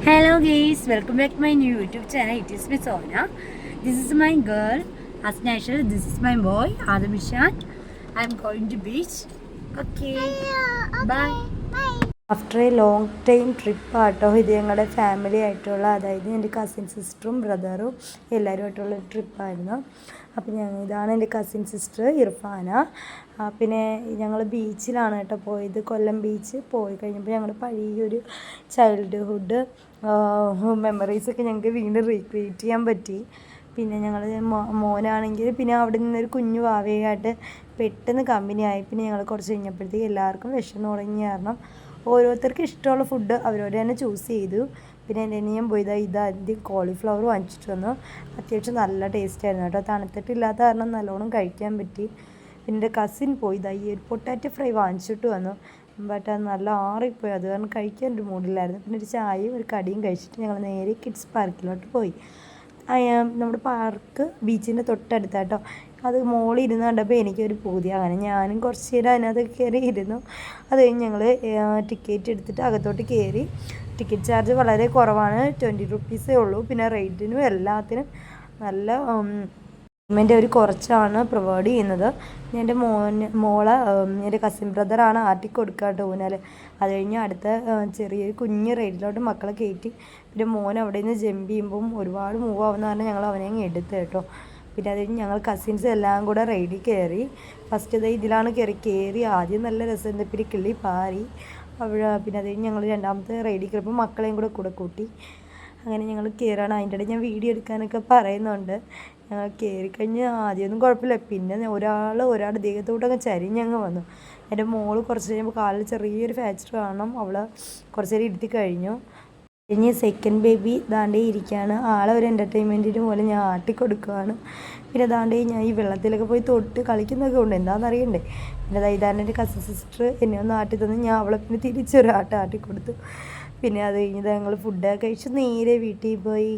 Hello guys, welcome back to my new YouTube channel. It is Miss Sona. This is my girl, as natural. This is my boy, Adam Ishan. I am going to beach. Okay. Hello, okay. Bye. After a long time ട്രിപ്പാട്ടോ ഇത് ഞങ്ങളുടെ family ആയിട്ടുള്ള, അതായത് എൻ്റെ cousin സിസ്റ്ററും ബ്രദറും എല്ലാവരുമായിട്ടുള്ള ട്രിപ്പായിരുന്നു. അപ്പോൾ ഇതാണ് എൻ്റെ കസിൻ സിസ്റ്റർ ഇർഫാന. പിന്നെ ഞങ്ങൾ ബീച്ചിലാണ് കേട്ടോ പോയത്, കൊല്ലം ബീച്ച്. പോയി കഴിഞ്ഞപ്പോൾ ഞങ്ങളുടെ പഴയൊരു ചൈൽഡ്ഹുഡ് മെമ്മറീസൊക്കെ ഞങ്ങൾക്ക് വീണ്ടും റീക്രിയേറ്റ് ചെയ്യാൻ പറ്റി. പിന്നെ ഞങ്ങൾ മോനാണെങ്കിൽ പിന്നെ അവിടെ നിന്നൊരു കുഞ്ഞു വാവയായിട്ട് പെട്ടെന്ന് കമ്പനിയായി. പിന്നെ ഞങ്ങൾ കുറച്ച് കഴിഞ്ഞപ്പോഴത്തേക്ക് എല്ലാവർക്കും വിശന്ന് തുടങ്ങിയ കാരണം ഓരോരുത്തർക്ക് ഇഷ്ടമുള്ള ഫുഡ് അവരവർ തന്നെ ചൂസ് ചെയ്തു. പിന്നെ എൻ്റെ അനിയൻ പോയി ആദ്യം കോളിഫ്ലവർ വാങ്ങിച്ചിട്ട് വന്നു. അത്യാവശ്യം നല്ല ടേസ്റ്റ് ആയിരുന്നു കേട്ടോ, തണുത്തിട്ടില്ലാത്ത കാരണം നല്ലോണം കഴിക്കാൻ പറ്റി. പിന്നെ എൻ്റെ കസിൻ പോയി ഈ ഒരു പൊട്ടാറ്റോ ഫ്രൈ വാങ്ങിച്ചിട്ട് വന്നു. ബട്ട് അത് നല്ല ആറിപ്പോയി, അത് കാരണം കഴിക്കാൻ ഒരു മൂഡില്ലായിരുന്നു. പിന്നെ ഒരു ചായയും ഒരു കടിയും കഴിച്ചിട്ട് ഞങ്ങൾ നേരെ കിഡ്സ് പാർക്കിലോട്ട് പോയി. നമ്മുടെ പാർക്ക് ബീച്ചിൻ്റെ തൊട്ടടുത്താട്ടോ. അത് മോളിൽ ഇരുന്ന് കണ്ടപ്പോൾ എനിക്കൊരു പൂതി, അങ്ങനെ ഞാനും കുറച്ച് നേരം അതിനകത്ത് കയറി ഇരുന്നു. അത് കഴിഞ്ഞ് ഞങ്ങൾ ടിക്കറ്റ് എടുത്തിട്ട് അകത്തോട്ട് കയറി. ടിക്കറ്റ് ചാർജ് വളരെ കുറവാണ്, 20 റുപ്പീസേ ഉള്ളൂ. പിന്നെ റേറ്റിനും എല്ലാത്തിനും നല്ല പേയ്മെൻറ്റ് അവർ കുറച്ചാണ് പ്രൊവൈഡ് ചെയ്യുന്നത്. എൻ്റെ മോളെ എൻ്റെ കസിൻ ബ്രദറാണ് ആട്ടി കൊടുക്കുക കേട്ടോ ഊഞ്ഞാൽ. അത് കഴിഞ്ഞ് അടുത്ത ചെറിയൊരു കുഞ്ഞ് റൈഡിലോട്ട് മക്കളെ കയറ്റി. പിന്നെ മോൻ അവിടെ നിന്ന് ജമ്പ് ചെയ്യുമ്പം ഒരുപാട് മൂവ് ആവുന്ന കാരണം ഞങ്ങൾ അവനെ അങ്ങ് എടുത്ത് കേട്ടോ. പിന്നെ അത് കഴിഞ്ഞ് ഞങ്ങൾ കസിൻസ് എല്ലാം കൂടെ റൈഡിൽ കയറി. ഫസ്റ്റ് ഇതിലാണ് കയറി ആദ്യം നല്ല രസം, പിന്നെ കിള്ളി പാറി അവിടെ. പിന്നെ അത് കഴിഞ്ഞ് ഞങ്ങൾ രണ്ടാമത്തെ റൈഡിൽ കയറിയപ്പോൾ മക്കളെയും കൂടെ കൂട്ടി. അങ്ങനെ ഞങ്ങൾ കയറാണ്. അതിൻ്റെ ഇടയിൽ ഞാൻ വീഡിയോ എടുക്കാനൊക്കെ പറയുന്നുണ്ട്. ഞങ്ങൾ കയറിക്കഴിഞ്ഞ് ആദ്യമൊന്നും കുഴപ്പമില്ല, പിന്നെ ഒരാളുടെ ദേഹത്തോട്ടങ്ങ് ചരിഞ്ഞങ്ങ് വന്നു. എൻ്റെ മോള് കുറച്ച് കഴിയുമ്പോൾ കാലിൽ ചെറിയൊരു ഫ്രാക്ചർ കാണണം, അവൾ കുറച്ച് നേരം ഇരുത്തി കഴിഞ്ഞു. കഴിഞ്ഞ് സെക്കൻഡ് ബേബി ദാണ്ടേ ഇരിക്കുകയാണ്. ആളെ ഒരു എൻ്റർടൈൻമെൻറ്റിന് പോലെ ഞാൻ ആട്ടിക്കൊടുക്കുകയാണ്. പിന്നെ ദാണ്ടേ ഞാൻ ഈ വെള്ളത്തിലൊക്കെ പോയി തൊട്ട് കളിക്കുന്നൊക്കെ ഉണ്ട്, എന്താണെന്ന് അറിയണ്ടേ. പിന്നെ ഇതാണ് എൻ്റെ കസിൻ സിസ്റ്റർ എന്നെ ഒന്ന് ആട്ടി തന്നു, ഞാൻ അവളെ പിന്നെ തിരിച്ചൊരു ആട്ടിക്കൊടുത്തു. പിന്നെ അത് കഴിഞ്ഞത് ഞങ്ങൾ ഫുഡൊക്കെ കഴിച്ച് നേരെ വീട്ടിൽ പോയി.